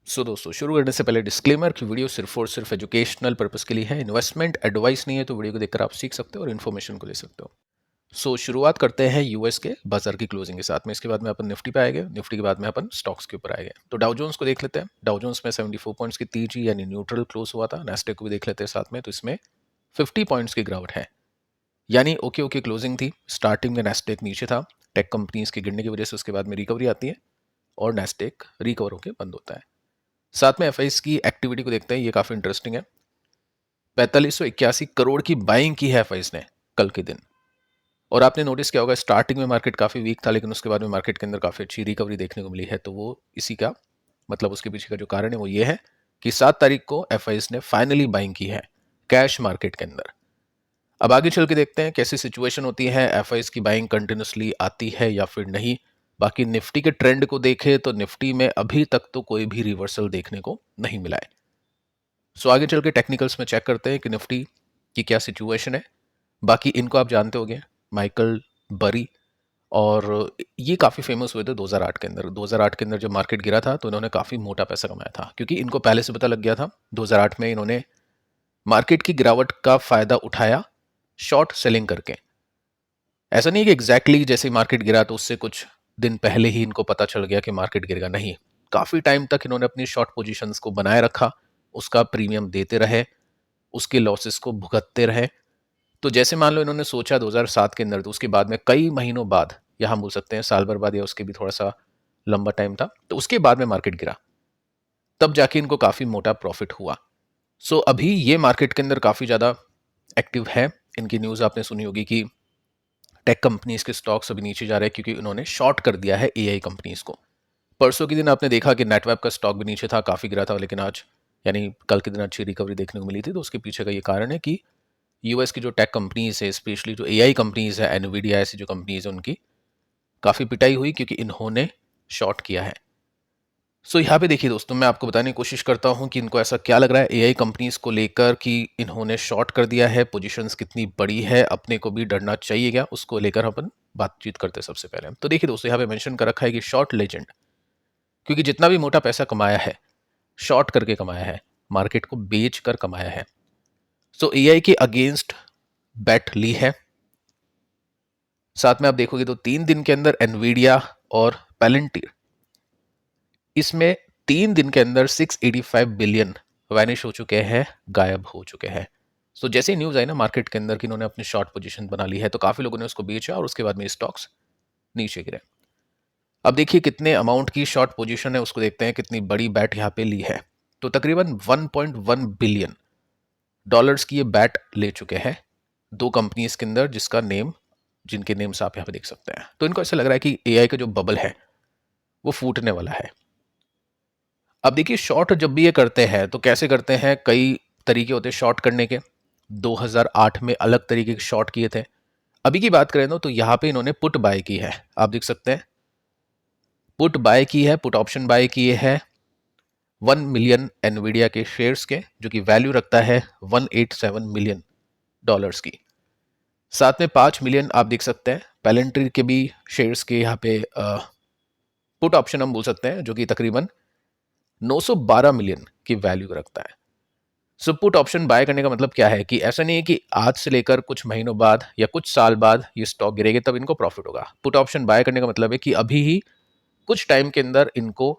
दोस्तों शुरू करने से पहले डिस्क्लेमर कि वीडियो सिर्फ और सिर्फ एजुकेशनल पर्पस के लिए है, इन्वेस्टमेंट एडवाइस नहीं है। तो वीडियो को देखकर आप सीख सकते हो और इन्फॉर्मेशन को ले सकते हो। शुरुआत करते हैं यूएस के बाजार की क्लोजिंग के साथ में। इसके बाद में अपन निफ्टी पे आएंगे, निफ्टी के बाद में अपन स्टॉक्स के ऊपर आएंगे। तो डाउ जोन्स को देख लेते हैं। डाउ जोन्स में 74 पॉइंट्स की तेजी यानी न्यूट्रल क्लोज हुआ था। नेस्डेक को भी देख लेते हैं साथ में। तो इसमें 50 पॉइंट्स की गिरावट है, यानी ओके ओके क्लोजिंग थी। स्टार्टिंग में नेस्डेक नीचे था, टेक कंपनीज के गिरने की वजह से उसके बाद में रिकवरी आती है और नेस्डेक रिकवर होकर बंद होता है। साथ में एफआईज की एक्टिविटी को देखते हैं, ये काफी इंटरेस्टिंग है। 4581 करोड़ की बाइंग की है एफआईज ने कल के दिन। और आपने नोटिस किया होगा स्टार्टिंग में मार्केट काफी वीक था, लेकिन उसके बाद में मार्केट के अंदर काफी अच्छी रिकवरी देखने को मिली है। तो वो इसी का मतलब उसके पीछे का जो कारण है वो ये है कि 7 तारीख को एफआईज ने फाइनली बाइंग की है कैश मार्केट के अंदर। अब आगे चल के देखते हैं कैसी सिचुएशन होती है, एफआईज की बाइंग कंटिन्यूसली आती है या फिर नहीं। बाकी निफ्टी के ट्रेंड को देखें तो निफ्टी में अभी तक तो कोई भी रिवर्सल देखने को नहीं मिला है। आगे चल के टेक्निकल्स में चेक करते हैं कि निफ्टी की क्या सिचुएशन है। बाकी इनको आप जानते होंगे, माइकल बरी, और ये काफ़ी फेमस हुए थे 2008 के अंदर। 2008 के अंदर जब मार्केट गिरा था तो इन्होंने काफ़ी मोटा पैसा कमाया था, क्योंकि इनको पहले से पता लग गया था 2008 में इन्होंने मार्केट की गिरावट का फायदा उठाया शॉर्ट सेलिंग करके। ऐसा नहीं है कि एग्जैक्टली जैसे मार्केट गिरा तो उससे कुछ दिन पहले ही इनको पता चल गया कि मार्केट गिरेगा, नहीं। काफ़ी टाइम तक इन्होंने अपनी शॉर्ट पोजीशंस को बनाए रखा, उसका प्रीमियम देते रहे, उसके लॉसेस को भुगतते रहे। तो जैसे मान लो इन्होंने सोचा 2007 के अंदर, तो उसके बाद में कई महीनों बाद, या हम बोल सकते हैं साल भर बाद, या उसके भी थोड़ा सा लंबा टाइम था, तो उसके बाद में मार्केट गिरा, तब जाके इनको काफ़ी मोटा प्रॉफिट हुआ। अभी ये मार्केट के अंदर काफ़ी ज़्यादा एक्टिव है। इनकी न्यूज़ आपने सुनी होगी कि टेक कंपनीज के स्टॉक्स अभी नीचे जा रहे हैं क्योंकि इन्होंने शॉर्ट कर दिया है एआई कंपनीज को। परसों के दिन आपने देखा कि नेटवेब का स्टॉक भी नीचे था, काफ़ी गिरा था, लेकिन आज यानी कल के दिन अच्छी रिकवरी देखने को मिली थी। तो उसके पीछे का ये कारण है कि यूएस की जो टेक कंपनीज है, स्पेशली जो एआई कंपनीज है, एनवीडिया ऐसी जो कंपनीज है, उनकी काफ़ी पिटाई हुई क्योंकि इन्होंने शॉर्ट किया है। यहाँ पे देखिए दोस्तों, मैं आपको बताने की कोशिश करता हूँ कि इनको ऐसा क्या लग रहा है एआई कंपनीज को लेकर कि इन्होंने शॉर्ट कर दिया है, पोजीशंस कितनी बड़ी है, अपने को भी डरना चाहिए क्या, उसको लेकर अपन बातचीत करते हैं सबसे पहले। तो देखिए दोस्तों, यहाँ पे मेंशन कर रखा है कि शॉर्ट लेजेंड, क्योंकि जितना भी मोटा पैसा कमाया है शॉर्ट करके कमाया है, मार्केट को बेच कर कमाया है। एआई के अगेंस्ट बैट ली है। साथ में आप देखोगे तो 3 दिन के अंदर एनवीडिया और पैलेंटियर, इसमें 3 दिन के अंदर 685 बिलियन वैनिश हो चुके हैं, गायब हो चुके हैं। जैसे ही न्यूज आई ना मार्केट के अंदर कि इन्होंने अपनी शॉर्ट पोजीशन बना ली है, तो काफी लोगों ने उसको बेचा और उसके बाद में स्टॉक्स नीचे गिरे। अब देखिए कितने अमाउंट की शॉर्ट पोजीशन है, उसको देखते हैं कितनी बड़ी बैट यहाँ पे ली है। तो तकरीबन 1.1 बिलियन डॉलर्स की ये बैट ले चुके हैं दो कंपनीज के अंदर, जिसका नेम, जिनके नेम्स आप यहाँ पे देख सकते हैं। तो इनको ऐसा लग रहा है कि एआई का जो बबल है वो फूटने वाला है। अब देखिए शॉर्ट जब भी ये करते हैं तो कैसे करते हैं, कई तरीके होते हैं शॉर्ट करने के। 2008 में अलग तरीके के शॉर्ट किए थे। अभी की बात करें तो यहाँ पे इन्होंने पुट बाय की है, आप देख सकते हैं पुट बाय की है, पुट ऑप्शन बाय किए है 1 मिलियन एनवीडिया के शेयर्स के, जो कि वैल्यू रखता है 187 मिलियन डॉलर्स की। साथ में 5 मिलियन आप देख सकते हैं पैलेंट्री के भी शेयर्स के यहाँ पे पुट ऑप्शन हम बोल सकते हैं, जो कि तकरीबन 912 मिलियन की वैल्यू रखता है। पुट ऑप्शन बाय करने का मतलब क्या है कि ऐसा नहीं है कि आज से लेकर कुछ महीनों बाद या कुछ साल बाद ये स्टॉक गिरेगा तब इनको प्रॉफिट होगा। पुट ऑप्शन बाय करने का मतलब है कि अभी ही कुछ टाइम के अंदर इनको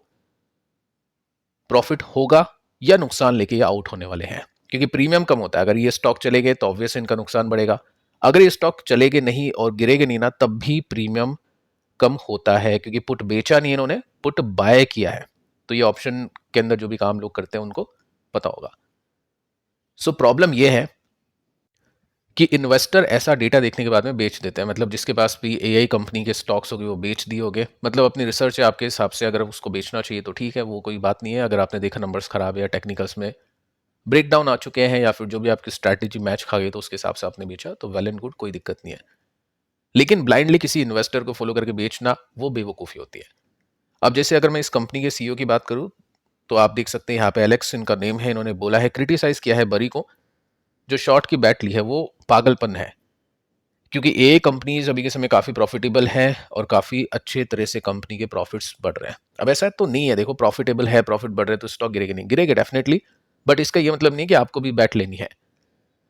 प्रॉफिट होगा या नुकसान लेके ये आउट होने वाले हैं, क्योंकि प्रीमियम कम होता है। अगर ये स्टॉक चले गए तो ऑब्वियस इनका नुकसान बढ़ेगा, अगर ये स्टॉक चलेगे नहीं और गिरेगे नहीं ना, तब भी प्रीमियम कम होता है, क्योंकि पुट बेचा नहीं इन्होंने, पुट बाय किया है। तो ये ऑप्शन के अंदर जो भी काम लोग करते हैं उनको पता होगा। प्रॉब्लम ये है कि इन्वेस्टर ऐसा डेटा देखने के बाद में बेच देते हैं। मतलब जिसके पास भी एआई कंपनी के स्टॉक्स होंगे वो बेच दिए होंगे, मतलब अपनी रिसर्च है आपके हिसाब से, अगर उसको बेचना चाहिए तो ठीक है, वो कोई बात नहीं है। अगर आपने देखा नंबर्स खराब है या टेक्निकल्स में ब्रेक डाउन आ चुके हैं या फिर जो भी आपकी स्ट्रैटेजी मैच खा गई तो उसके हिसाब से आपने बेचा, तो वेल एंड गुड, कोई दिक्कत नहीं है। लेकिन ब्लाइंडली किसी इन्वेस्टर को फॉलो करके बेचना, वो बेवकूफ़ी होती है। अब जैसे अगर मैं इस कंपनी के सीईओ की बात करूं, तो आप देख सकते हैं यहाँ पे एलेक्स इनका नेम है, इन्होंने बोला है, क्रिटिसाइज किया है बरी को, जो शॉर्ट की बैट ली है वो पागलपन है। क्योंकि ए कंपनीज अभी के समय काफ़ी प्रॉफिटेबल हैं और काफ़ी अच्छे तरह से कंपनी के प्रॉफिट्स बढ़ रहे हैं। अब ऐसा तो नहीं है, देखो प्रॉफिटेबल है, प्रॉफिट बढ़ रहे हैं तो स्टॉक गिरेगा नहीं, गिरेगा डेफिनेटली, बट इसका ये मतलब नहीं कि आपको भी बैट लेनी है।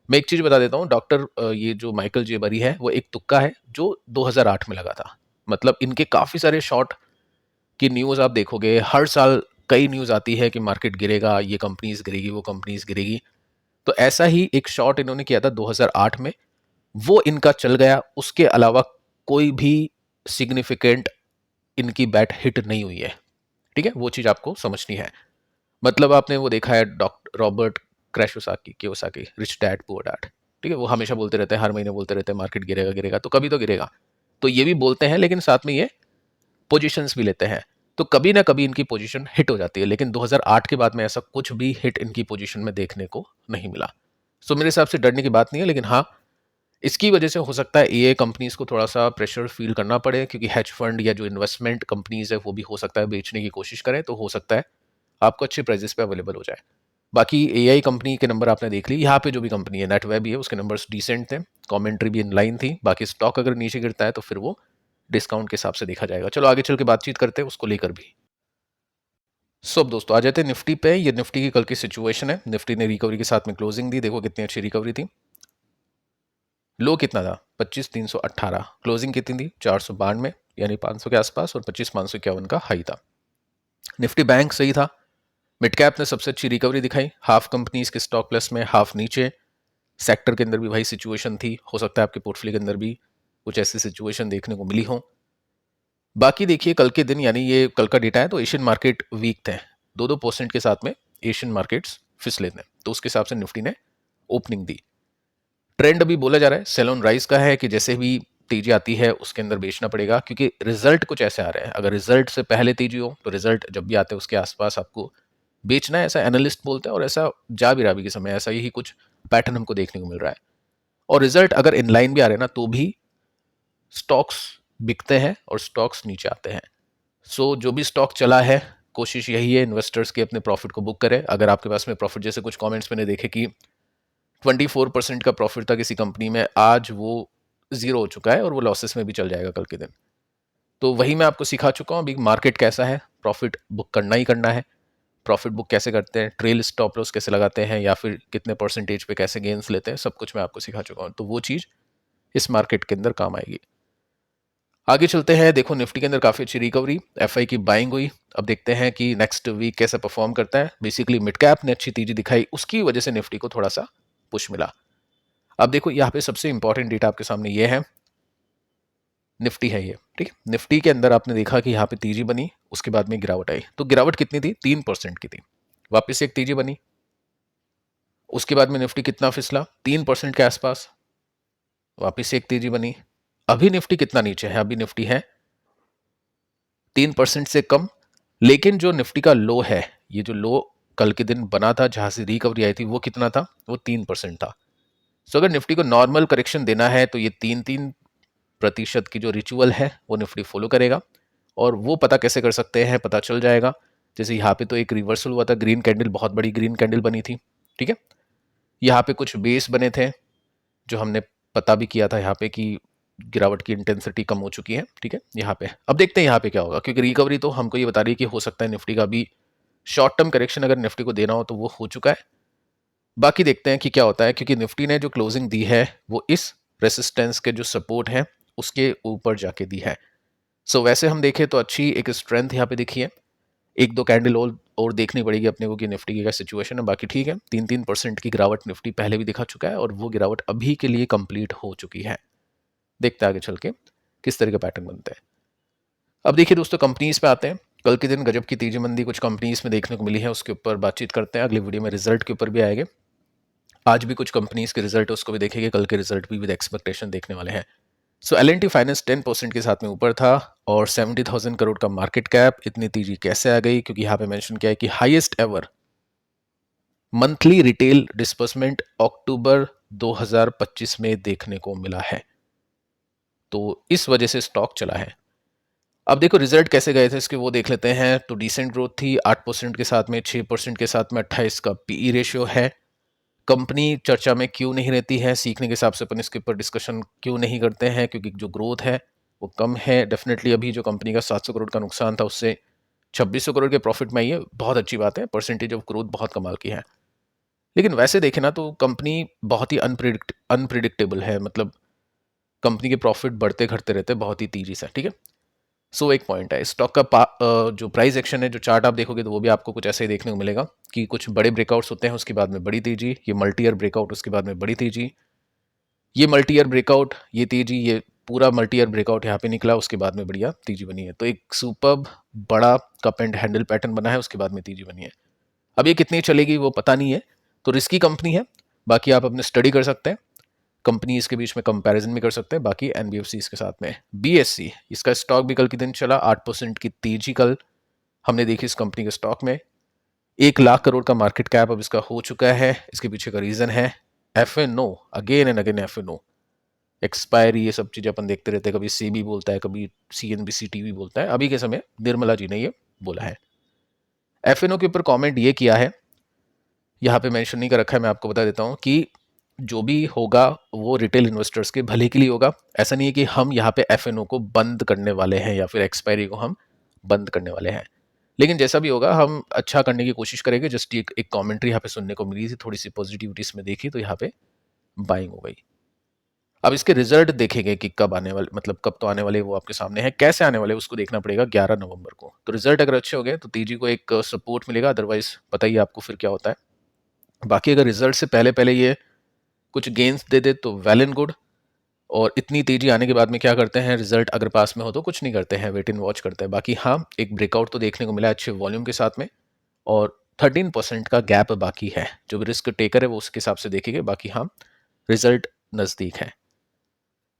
मैं एक चीज़ बता देता हूँ, डॉक्टर ये जो माइकल जे बरी है वो एक तुक्का है जो 2008 में लगा था। मतलब इनके काफ़ी सारे शॉर्ट की न्यूज़ आप देखोगे, हर साल कई न्यूज़ आती है कि मार्केट गिरेगा, ये कंपनीज गिरेगी, वो कंपनीज गिरेगी। तो ऐसा ही एक शॉर्ट इन्होंने किया था 2008 में, वो इनका चल गया। उसके अलावा कोई भी सिग्निफिकेंट इनकी बैट हिट नहीं हुई है। ठीक है, वो चीज़ आपको समझनी है। मतलब आपने वो देखा है डॉक्टर रॉबर्ट क्रैशोसाकी Kiyosaki, rich dad poor dad, ठीक है, वो हमेशा बोलते रहते हैं, हर महीने बोलते रहते हैं मार्केट गिरेगा गिरेगा, तो कभी तो गिरेगा। तो ये भी बोलते हैं लेकिन साथ में ये पोजीशंस भी लेते हैं। तो कभी ना कभी इनकी पोजीशन हिट हो जाती है, लेकिन 2008 के बाद में ऐसा कुछ भी हिट इनकी पोजीशन में देखने को नहीं मिला। सो मेरे हिसाब से डरने की बात नहीं है, लेकिन हाँ, इसकी वजह से हो सकता है एए कंपनीज को थोड़ा सा प्रेशर फील करना पड़े, क्योंकि हेज फंड या जो इन्वेस्टमेंट कंपनीज है वो भी हो सकता है बेचने की कोशिश करें, तो हो सकता है आपको अच्छे प्राइजेस पे अवेलेबल हो जाए। बाकी एआई कंपनी के नंबर आपने देख ली, यहाँ पे जो भी कंपनी है नेटवेब भी है, उसके नंबर्स डिसेंट थे, कमेंट्री भी इन लाइन थी। बाकी स्टॉक अगर नीचे गिरता है तो फिर वो डिस्काउंट के हिसाब से देखा जाएगा। चलो आगे चल के बातचीत करते हैं उसको लेकर भी। सब दोस्तों आ जाते हैं निफ्टी पे। ये निफ्टी की कल की सिचुएशन है। निफ्टी ने रिकवरी के साथ में क्लोजिंग दी, देखो कितनी अच्छी रिकवरी थी। लो कितना था 25,318, क्लोजिंग कितनी थी 492 यानी 500 के आसपास, और 25,551 का हाई था। निफ्टी बैंक सही था। मिड कैप ने सबसे अच्छी रिकवरी दिखाई, हाफ कंपनीज के स्टॉक प्लस में, हाफ नीचे। सेक्टर के अंदर भी वही सिचुएशन थी, हो सकता है आपके पोर्टफोलियो के अंदर भी कुछ ऐसी सिचुएशन देखने को मिली हो। बाकी देखिए कल के दिन, यानी ये कल का डेटा है, तो एशियन मार्केट वीक थे, 2-2% के साथ में एशियन मार्केट्स फिसले थे, तो उसके हिसाब से निफ्टी ने ओपनिंग दी। ट्रेंड अभी बोला जा रहा है सेल ऑन राइज का है, कि जैसे भी तेजी आती है उसके अंदर बेचना पड़ेगा, क्योंकि रिजल्ट कुछ ऐसे आ रहे हैं, अगर रिजल्ट से पहले तेजी हो तो रिजल्ट जब भी आते हैं उसके आसपास आपको बेचना है, ऐसा एनालिस्ट बोलते हैं, और ऐसा जा भी रहा भी के समय, ऐसा ही कुछ पैटर्न हमको देखने को मिल रहा है। और रिजल्ट अगर इनलाइन भी आ रहे हैं ना, तो भी स्टॉक्स बिकते हैं और स्टॉक्स नीचे आते हैं। सो जो भी स्टॉक चला है, कोशिश यही है इन्वेस्टर्स के अपने प्रॉफिट को बुक करें। अगर आपके पास में प्रॉफिट, जैसे कुछ कमेंट्स मैंने देखे कि 24% का प्रॉफिट था किसी कंपनी में, आज वो जीरो हो चुका है और वो लॉसेस में भी चल जाएगा कल के दिन। तो वही मैं आपको सिखा चुका हूँ। अभी मार्केट कैसा है, प्रॉफिट बुक करना ही करना है। प्रॉफिट बुक कैसे करते हैं, ट्रेल स्टॉप लॉस कैसे लगाते हैं, या फिर कितने परसेंटेज पे कैसे गेंस लेते हैं, सब कुछ मैं आपको सिखा चुका हूँ। तो वो चीज़ इस मार्केट के अंदर काम आएगी। आगे चलते हैं। देखो निफ्टी के अंदर काफ़ी अच्छी रिकवरी, एफआई की बाइंग हुई। अब देखते हैं कि नेक्स्ट वीक कैसे परफॉर्म करता है। बेसिकली मिड कैप ने अच्छी तेजी दिखाई, उसकी वजह से निफ्टी को थोड़ा सा पुश मिला। अब देखो यहाँ पे सबसे इंपॉर्टेंट डेटा आपके सामने ये है, निफ्टी है ये, ठीक है। निफ्टी के अंदर आपने देखा कि यहाँ पे तेजी बनी, उसके बाद में गिरावट आई। तो गिरावट कितनी थी, 3% की थी। वापस से एक तेजी बनी, उसके बाद में निफ्टी कितना फिसला, 3% के आसपास। वापस से एक तेजी बनी। अभी निफ्टी कितना नीचे है, अभी निफ्टी है 3% से कम। लेकिन जो निफ्टी का लो है, ये जो लो कल के दिन बना था जहां से रिकवरी आई थी, वो कितना था, वो 3% था। सो अगर निफ्टी को नॉर्मल करेक्शन देना है तो ये 3-3% की जो रिचुअल है वो निफ्टी फॉलो करेगा। और वो पता कैसे कर सकते हैं, पता चल जाएगा। जैसे यहाँ पे तो एक रिवर्सल हुआ था, ग्रीन कैंडल, बहुत बड़ी ग्रीन कैंडल बनी थी, ठीक है। यहाँ पे कुछ बेस बने थे जो हमने पता भी किया था यहाँ पे कि गिरावट की इंटेंसिटी कम हो चुकी है, ठीक है। यहाँ पे अब देखते हैं यहाँ पे क्या होगा, क्योंकि रिकवरी तो हमको ये बता रही है कि हो सकता है निफ्टी का भी शॉर्ट टर्म करेक्शन अगर निफ्टी को देना हो तो वो हो चुका है। बाकी देखते हैं कि क्या होता है, क्योंकि निफ्टी ने जो क्लोजिंग दी है वो इस रेसिस्टेंस के जो सपोर्ट है उसके ऊपर जाके दी है। सो वैसे हम देखें तो अच्छी एक स्ट्रेंथ यहाँ पे दिखी है। एक दो कैंडल और देखनी पड़ेगी अपने को कि निफ्टी की क्या सिचुएशन है। बाकी ठीक है, 3-3% की गिरावट निफ्टी पहले भी दिखा चुका है और वो गिरावट अभी के लिए कंप्लीट हो चुकी है। देखते हैं आगे चल के किस तरह का पैटर्न बनता है। अब देखिए दोस्तों, कंपनीज पे आते हैं। कल के दिन गजब की तेजी मंदी कुछ कंपनीज में देखने को मिली है, उसके ऊपर बातचीत करते हैं। अगली वीडियो में रिजल्ट के ऊपर भी आएंगे। आज भी कुछ कंपनीज के रिजल्ट है, उसको भी देखेंगे। कल के रिजल्ट भी विद एक्सपेक्टेशन देखने वाले हैं। सो एल&टी फाइनेंस 10% के साथ में ऊपर था और 70,000 करोड़ का मार्केट कैप। इतनी तेजी कैसे आ गई, क्योंकि यहाँ पे मेंशन किया है कि highest ever monthly retail disbursement October 2025 में देखने को मिला है, तो इस वजह से स्टॉक चला है। अब देखो रिजल्ट कैसे गए थे इसके, वो देख लेते हैं। तो डिसेंट ग्रोथ थी, 8% के साथ में, 6% के साथ में, 28 का पीई रेशियो है। कंपनी चर्चा में क्यों नहीं रहती है, सीखने के हिसाब से अपन इसके ऊपर डिस्कशन क्यों नहीं करते हैं, क्योंकि जो ग्रोथ है वो कम है। डेफिनेटली अभी जो कंपनी का 700 करोड़ का नुकसान था उससे 2600 करोड़ के प्रॉफिट में आई है, बहुत अच्छी बात है, परसेंटेज ऑफ ग्रोथ बहुत कमाल की है। लेकिन वैसे देखें ना तो कंपनी बहुत ही अनप्रिडिक्टेबल है, मतलब कंपनी के प्रॉफिट बढ़ते घटते रहते हैं बहुत ही तेजी से, ठीक है। सो एक पॉइंट है स्टॉक का जो प्राइस एक्शन है, जो चार्ट आप देखोगे तो वो भी आपको कुछ ऐसे ही देखने को मिलेगा कि कुछ बड़े ब्रेकआउट्स होते हैं, उसके बाद में बड़ी तेजी, ये मल्टी ईयर ब्रेकआउट, उसके बाद में बड़ी तेजी, ये मल्टी ईयर ब्रेकआउट, ये तेजी, ये पूरा मल्टी ईयर ब्रेकआउट यहाँ पे निकला, उसके बाद में बढ़िया तेजी बनी है। तो एक सुपर्ब बड़ा कप एंड हैंडल पैटर्न बना है, उसके बाद में तेजी बनी है। अब ये कितनी चलेगी वो पता नहीं है, तो रिस्की कंपनी है। बाकी आप अपने स्टडी कर सकते हैं, कंपनीज के बीच में कंपैरिजन भी कर सकते हैं बाकी एनबीएफसी के साथ में। बीएससी, इसका स्टॉक भी कल के दिन चला, 8% की तेजी कल हमने देखी इस कंपनी के स्टॉक में। 1 लाख करोड़ का मार्केट कैप अब इसका हो चुका है। इसके पीछे का रीजन है FNO, again and again FNO, expiry, ये सब चीजें अपन देखते रहते हैं, कभी सीबी बोलता है, कभी सीएनबीसी टीवी बोलता है। अभी के समय निर्मला जी ने ये बोला है। एफएनओ के ऊपर कमेंट ये किया है, यहाँ पे मेंशन नहीं कर रखा है, मैं आपको बता देता हूँ कि जो भी होगा वो रिटेल इन्वेस्टर्स के भले के लिए होगा। ऐसा नहीं है कि हम यहाँ पे एफएनओ को बंद करने वाले हैं या फिर एक्सपायरी को हम बंद करने वाले हैं, लेकिन जैसा भी होगा हम अच्छा करने की कोशिश करेंगे। जस्ट एक कमेंट्री यहाँ पे सुनने को मिली थी, थोड़ी सी पॉजिटिविटी इसमें देखी तो यहाँ पे बाइंग हो गई। अब इसके रिजल्ट देखेंगे कि कब आने वाले, मतलब कब तो आने वाले, वो आपके सामने है। कैसे आने वाले उसको देखना पड़ेगा 11 नवंबर को। तो रिजल्ट अगर अच्छे हो गए तो तेजी को एक सपोर्ट मिलेगा, अदरवाइज बताइए आपको फिर क्या होता है। बाकी अगर रिजल्ट से पहले पहले ये कुछ गेंस दे दे तो वेल एंड गुड, और इतनी तेजी आने के बाद में क्या करते हैं, रिजल्ट अगर पास में हो तो कुछ नहीं करते हैं, वेट इन वॉच करते हैं। बाकी हाँ, एक ब्रेकआउट तो देखने को मिला अच्छे वॉल्यूम के साथ में, और 13% का गैप बाकी है। जो भी रिस्क टेकर है वो उसके हिसाब से देखेंगे। बाकी हाँ, रिजल्ट नजदीक है।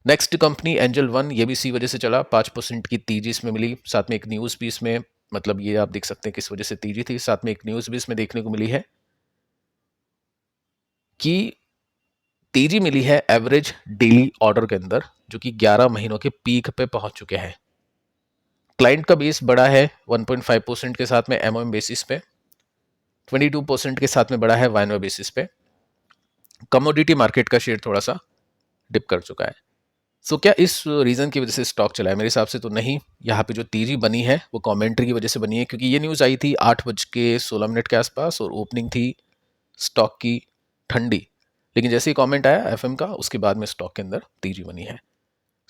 नेक्स्ट कंपनी एंजल वन, ये भी इसी वजह से चला, 5% की तेजी इसमें मिली। साथ में एक न्यूज भी इसमें, मतलब ये आप देख सकते हैं किस वजह से तेजी थी। साथ में एक न्यूज भी इसमें देखने को मिली है कि तेजी मिली है एवरेज डेली ऑर्डर के अंदर, जो कि 11 महीनों के पीक पे पहुंच चुके हैं। क्लाइंट का बेस बड़ा है 1.5% के साथ में एमओएम बेसिस पे, 22% के साथ में बड़ा है वाइनर बेसिस पे। कमोडिटी मार्केट का शेयर थोड़ा सा डिप कर चुका है। सो क्या इस रीजन की वजह से स्टॉक चला है? मेरे हिसाब से तो नहीं। यहाँ पे जो तेजी बनी है वो कमेंट्री की वजह से बनी है, क्योंकि ये न्यूज़ आई थी 8:16 के आसपास और ओपनिंग थी स्टॉक की ठंडी। लेकिन जैसे ही कमेंट आया एफएम का, उसके बाद में स्टॉक के अंदर तेजी बनी है।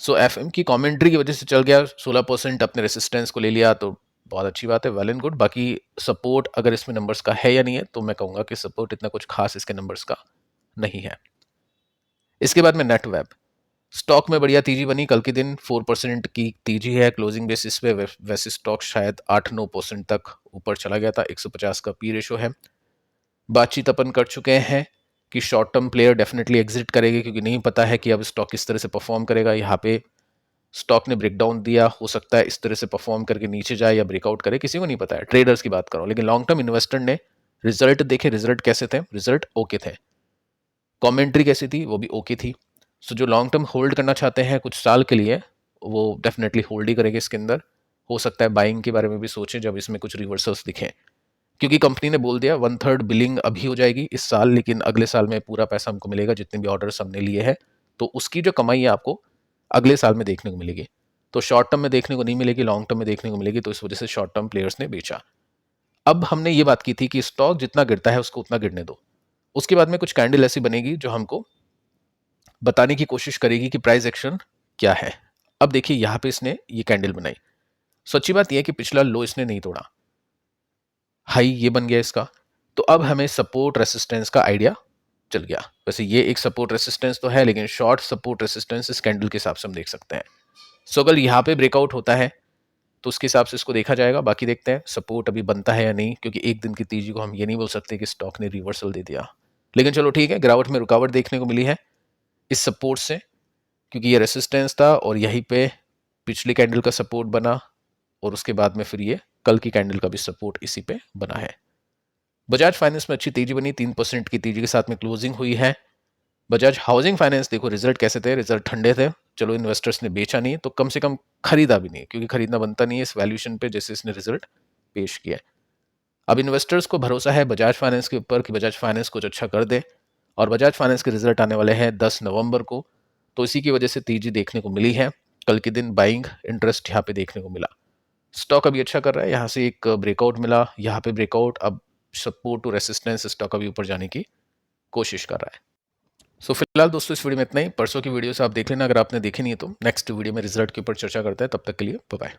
सो एफएम की कमेंट्री की वजह से चल गया, 16% अपने रेसिस्टेंस को ले लिया, तो बहुत अच्छी बात है, वेल एंड गुड। बाकी सपोर्ट अगर इसमें नंबर्स का है या नहीं है, तो मैं कहूँगा कि सपोर्ट इतना कुछ खास इसके नंबर्स का नहीं है। इसके बाद में नेटवेब, स्टॉक में बढ़िया तेजी बनी कल के दिन, 4% की तेजी है क्लोजिंग बेसिस पे। वैसे स्टॉक शायद 8-9% तक ऊपर चला गया था, 150 का पी रेशो है। बातचीत अपन कर चुके हैं कि short term player definitely exit करेंगे, क्योंकि नहीं पता है कि अब स्टॉक किस तरह से परफॉर्म करेगा। यहाँ पे स्टॉक ने ब्रेकडाउन दिया, हो सकता है इस तरह से परफॉर्म करके नीचे जाए या ब्रेकआउट करे, किसी को नहीं पता है, ट्रेडर्स की बात करो। लेकिन लॉन्ग टर्म इन्वेस्टर ने रिजल्ट देखे, रिजल्ट कैसे थे, रिजल्ट ओके थे, कमेंट्री कैसी थी, वो भी ओके थी। सो जो लॉन्ग टर्म होल्ड करना चाहते हैं कुछ साल के लिए, वो डेफिनेटली होल्ड ही करेंगे इसके अंदर। हो सकता है बाइंग के बारे में भी सोचें जब इसमें कुछ रिवर्सल्स दिखें, क्योंकि कंपनी ने बोल दिया 1/3 बिलिंग अभी हो जाएगी इस साल, लेकिन अगले साल में पूरा पैसा हमको मिलेगा जितने भी ऑर्डर्स हमने लिए हैं। तो उसकी जो कमाई है आपको अगले साल में देखने को मिलेगी। तो शॉर्ट टर्म में देखने को नहीं मिलेगी, लॉन्ग टर्म में देखने को मिलेगी। तो इस वजह से शॉर्ट टर्म प्लेयर्स ने बेचा। अब हमने ये बात की थी कि स्टॉक जितना गिरता है उसको उतना गिरने दो। उसके बाद में कुछ कैंडल ऐसी बनेगी जो हमको बताने की कोशिश करेगी कि प्राइस एक्शन क्या है। अब देखिए यहां पे इसने ये कैंडल बनाई, सच्ची बात यह है कि पिछला लो इसने नहीं तोड़ा, हाई ये बन गया इसका। तो अब हमें सपोर्ट रेसिस्टेंस का आइडिया चल गया। वैसे ये एक सपोर्ट रेसिस्टेंस तो है, लेकिन शॉर्ट सपोर्ट रेसिस्टेंस इस कैंडल के हिसाब से हम देख सकते हैं। सो अगर यहाँ पे ब्रेकआउट होता है तो उसके हिसाब से इसको देखा जाएगा। बाकी देखते हैं सपोर्ट अभी बनता है या नहीं, क्योंकि एक दिन की तेजी को हम ये नहीं बोल सकते कि स्टॉक ने रिवर्सल दे दिया। लेकिन चलो ठीक है, गिरावट में रुकावट देखने को मिली है इस सपोर्ट से, क्योंकि ये रेसिस्टेंस था और यहीं पे पिछली कैंडल का सपोर्ट बना, और उसके बाद में फिर ये कल की कैंडल का भी सपोर्ट इसी पे बना है। बजाज फाइनेंस में अच्छी तेजी बनी, 3% की तेजी के साथ में क्लोजिंग हुई है। बजाज हाउसिंग फाइनेंस देखो रिजल्ट कैसे थे, रिजल्ट ठंडे थे। चलो इन्वेस्टर्स ने बेचा नहीं तो कम से कम खरीदा भी नहीं, क्योंकि खरीदना बनता नहीं है इस वैल्यूएशन पे जैसे इसने रिजल्ट पेश किया है। अब इन्वेस्टर्स को भरोसा है बजाज फाइनेंस के ऊपर कि बजाज फाइनेंस कुछ अच्छा कर दे, और बजाज फाइनेंस के रिजल्ट आने वाले हैं 10 नवंबर को, तो इसी की वजह से तेजी देखने को मिली है। कल के दिन बाइंग इंटरेस्ट यहाँ पे देखने को मिला। स्टॉक अभी अच्छा कर रहा है, यहाँ से एक ब्रेकआउट मिला, यहाँ पे ब्रेकआउट, अब सपोर्ट टू रेसिस्टेंस, स्टॉक अभी ऊपर जाने की कोशिश कर रहा है। सो फिलहाल दोस्तों इस वीडियो में इतना ही। परसों की वीडियो से आप देख लेना, अगर आपने देखी नहीं है तो। नेक्स्ट वीडियो में रिजल्ट के ऊपर चर्चा करते हैं, तब तक के लिए बाय बाय।